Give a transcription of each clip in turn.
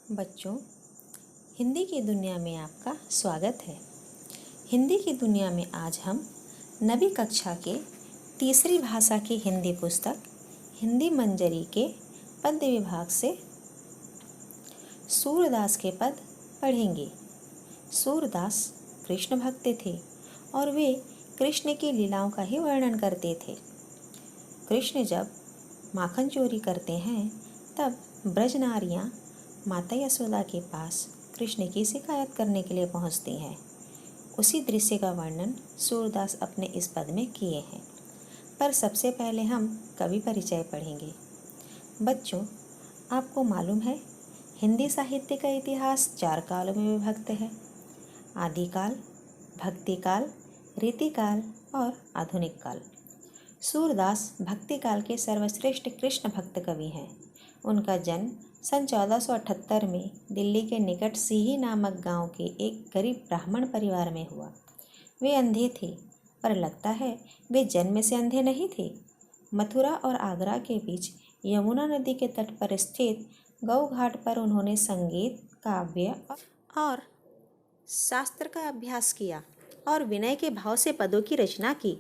बच्चों, हिंदी की दुनिया में आपका स्वागत है। हिंदी की दुनिया में आज हम नवी कक्षा के तीसरी भाषा की हिंदी पुस्तक हिंदी मंजरी के पद्य विभाग से सूरदास के पद पढ़ेंगे। सूरदास कृष्ण भक्त थे और वे कृष्ण की लीलाओं का ही वर्णन करते थे। कृष्ण जब माखन चोरी करते हैं तब ब्रज नारियाँ माता यशोदा के पास कृष्ण की शिकायत करने के लिए पहुंचती हैं। उसी दृश्य का वर्णन सूरदास अपने इस पद में किए हैं। पर सबसे पहले हम कवि परिचय पढ़ेंगे। बच्चों, आपको मालूम है हिंदी साहित्य का इतिहास 4 कालों में विभक्त है: आदिकाल, भक्तिकाल, रीतिकाल और आधुनिक काल। सूरदास भक्तिकाल के सर्वश्रेष्ठ कृष्ण भक्त कवि हैं। उनका जन्म सन 1478 में दिल्ली के निकट सीही नामक गांव के एक गरीब ब्राह्मण परिवार में हुआ। वे अंधे थे, पर लगता है वे जन्म से अंधे नहीं थे। मथुरा और आगरा के बीच यमुना नदी के तट पर स्थित गौ घाट पर उन्होंने संगीत, काव्य और शास्त्र का अभ्यास किया और विनय के भाव से पदों की रचना की।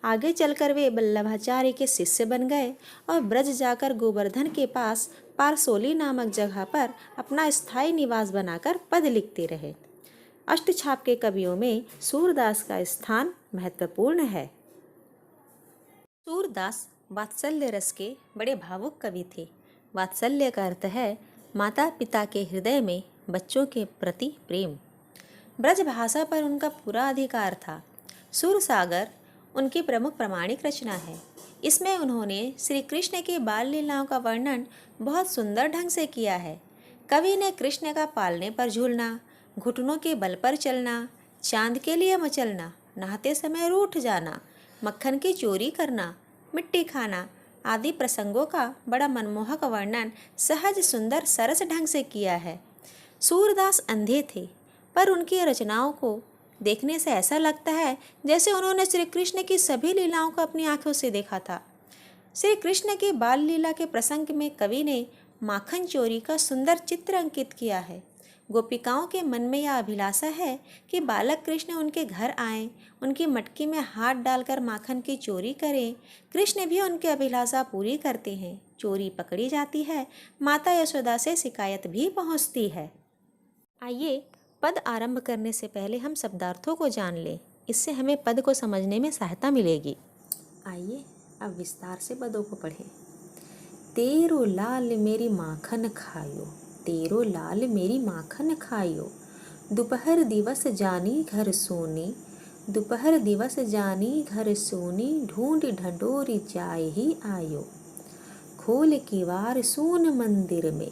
आगे चलकर वे वल्लभाचार्य के शिष्य बन गए और ब्रज जाकर गोवर्धन के पास पारसोली नामक जगह पर अपना स्थायी निवास बनाकर पद लिखते रहे। अष्टछाप के कवियों में सूरदास का स्थान महत्वपूर्ण है। सूरदास वात्सल्य रस के बड़े भावुक कवि थे। वात्सल्य का अर्थ है माता पिता के हृदय में बच्चों के प्रति प्रेम। ब्रज भाषा पर उनका पूरा अधिकार था। सूरसागर उनकी प्रमुख प्रामाणिक रचना है। इसमें उन्होंने श्री कृष्ण की बाल लीलाओं का वर्णन बहुत सुंदर ढंग से किया है। कवि ने कृष्ण का पालने पर झूलना, घुटनों के बल पर चलना, चांद के लिए मचलना, नहाते समय रूठ जाना, मक्खन की चोरी करना, मिट्टी खाना आदि प्रसंगों का बड़ा मनमोहक वर्णन सहज सुंदर सरस ढंग से किया है। सूरदास अंधे थे, पर उनकी रचनाओं को देखने से ऐसा लगता है जैसे उन्होंने श्री कृष्ण की सभी लीलाओं को अपनी आंखों से देखा था। श्री कृष्ण की बाल लीला के प्रसंग में कवि ने माखन चोरी का सुंदर चित्र अंकित किया है। गोपिकाओं के मन में यह अभिलाषा है कि बालक कृष्ण उनके घर आएं, उनकी मटकी में हाथ डालकर माखन की चोरी करें। कृष्ण भी उनकी अभिलाषा पूरी करते हैं। चोरी पकड़ी जाती है, माता यशोदा से शिकायत भी पहुंचती है। आइए पद आरंभ करने से पहले हम शब्दार्थों को जान लें। इससे हमें पद को समझने में सहायता मिलेगी। आइए अब विस्तार से पदों को पढ़ें। तेरो लाल मेरी माखन खायो, तेरो लाल मेरी माखन खायो, दोपहर दिवस जानी घर सोनी, दोपहर दिवस जानी घर सोनी, ढूंढ ढंढोरी जाए ही आयो। खोल किवार सून मंदिर में,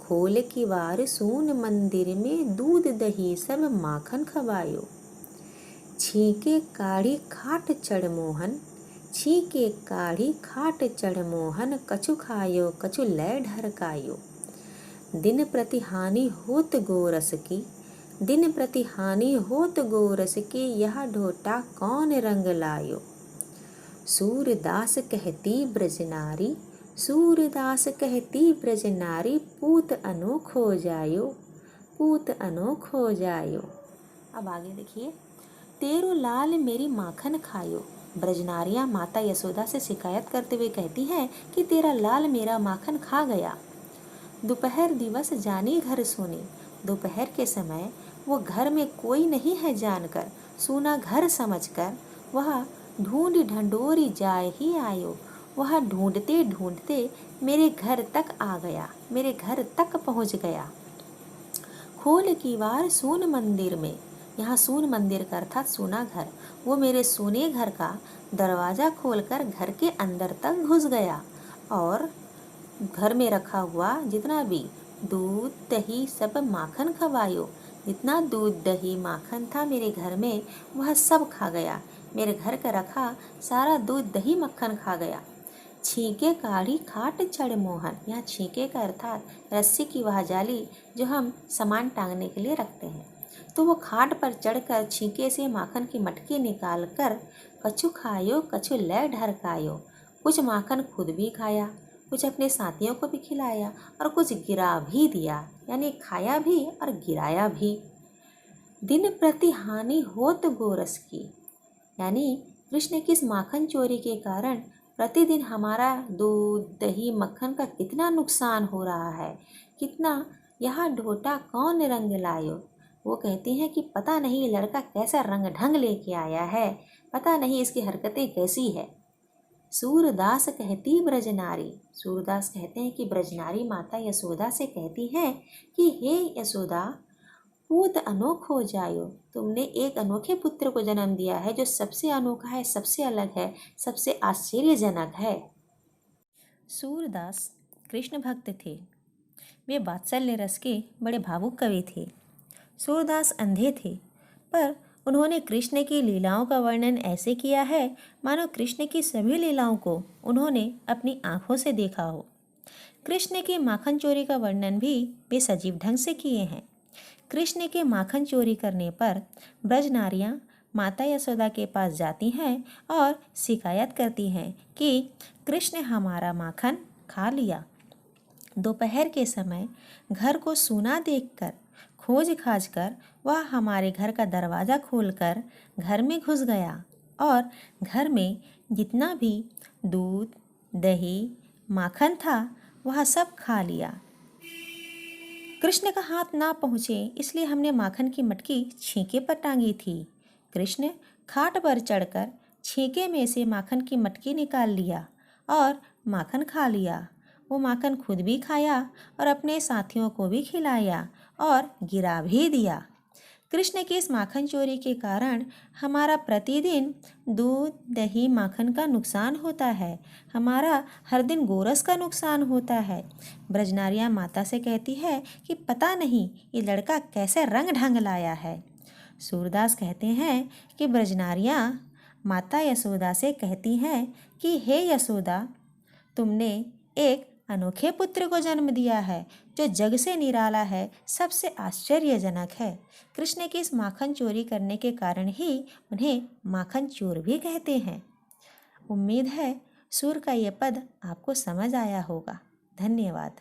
खोल किवार सून मंदिर में, दूध दही सब माखन खवायो। छीके काढ़ी खाट चढ़ मोहन, छीके काढ़ी खाट चढ़ मोहन, कछु खायो कछु लय ढरकायो। दिन प्रति हानि होत गोरस की, दिन प्रति हानि होत गोरस की, यह ढोटा कौन रंग लायो। सूरदास कहती ब्रज नारी, सूरदास कहती ब्रज नारी, पूत अनोख हो जायो, पूत अनोख हो जायो। अब आगे देखिए। तेरो लाल मेरी माखन खायो। ब्रजनारियाँ माता यशोदा से शिकायत करते हुए कहती हैं कि तेरा लाल मेरा माखन खा गया। दोपहर दिवस जानी घर सोनी, दोपहर के समय वो घर में कोई नहीं है जानकर, सूना घर समझकर वह ढूंढ ढंढोरी जाए ही आयो। वह ढूंढते ढूंढते मेरे घर तक आ गया, मेरे घर तक पहुंच गया। खोल कीवार सून मंदिर में, यहाँ सून मंदिर का अर्थात सूना घर, वो मेरे सोने घर का दरवाज़ा खोलकर घर के अंदर तक घुस गया और घर में रखा हुआ जितना भी दूध दही सब माखन खवायो। जितना दूध दही माखन था मेरे घर में वह सब खा गया। मेरे घर का रखा सारा दूध दही मक्खन खा गया। छीके काढ़ी खाट चढ़ मोहन, यहाँ छीके का अर्थात रस्सी की वह जाली जो हम सामान टांगने के लिए रखते हैं। तो वो खाट पर चढ़कर छीके से माखन की मटकी निकाल कर कछु खायो कछु लय ढरकायो, कुछ माखन खुद भी खाया, कुछ अपने साथियों को भी खिलाया और कुछ गिरा भी दिया, यानी खाया भी और गिराया भी। दिन प्रति हानि होत गोरस की, यानी कृष्ण की इस माखन चोरी के कारण प्रतिदिन हमारा दूध दही मक्खन का कितना नुकसान हो रहा है। कितना यह ढोटा कौन रंग लायो। वो कहती हैं कि पता नहीं ये लड़का कैसा रंग ढंग लेके आया है, पता नहीं इसकी हरकतें कैसी है। सूरदास कहती ब्रजनारी, सूरदास कहते हैं कि ब्रजनारी माता यशोदा से कहती है कि हे यशोदा, पूत अनोखो जायो, तुमने एक अनोखे पुत्र को जन्म दिया है जो सबसे अनोखा है, सबसे अलग है, सबसे आश्चर्यजनक है। सूरदास कृष्ण भक्त थे। वे वात्सल्य रस के बड़े भावुक कवि थे। सूरदास अंधे थे, पर उन्होंने कृष्ण की लीलाओं का वर्णन ऐसे किया है मानो कृष्ण की सभी लीलाओं को उन्होंने अपनी आंखों से देखा हो। कृष्ण की माखन चोरी का वर्णन भी वे सजीव ढंग से किए हैं। कृष्ण के माखन चोरी करने पर ब्रज नारियाँ माता यशोदा के पास जाती हैं और शिकायत करती हैं कि कृष्ण हमारा माखन खा लिया। दोपहर के समय घर को सूना देखकर खोज खाज कर वह हमारे घर का दरवाज़ा खोलकर घर में घुस गया और घर में जितना भी दूध दही माखन था वह सब खा लिया। कृष्ण का हाथ ना पहुँचे इसलिए हमने माखन की मटकी छींके पर टांगी थी। कृष्ण खाट पर चढ़कर छींके में से माखन की मटकी निकाल लिया और माखन खा लिया। वो माखन खुद भी खाया और अपने साथियों को भी खिलाया और गिरा भी दिया। कृष्ण की इस माखन चोरी के कारण हमारा प्रतिदिन दूध दही माखन का नुकसान होता है, हमारा हर दिन गोरस का नुकसान होता है। ब्रजनारियाँ माता से कहती है कि पता नहीं ये लड़का कैसे रंग ढंग लाया है। सूरदास कहते हैं कि ब्रजनारियाँ माता यशोदा से कहती हैं कि हे यशोदा, तुमने एक अनोखे पुत्र को जन्म दिया है जो जग से निराला है, सबसे आश्चर्यजनक है। कृष्ण की इस माखन चोरी करने के कारण ही उन्हें माखन चोर भी कहते हैं। उम्मीद है सुर का ये पद आपको समझ आया होगा। धन्यवाद।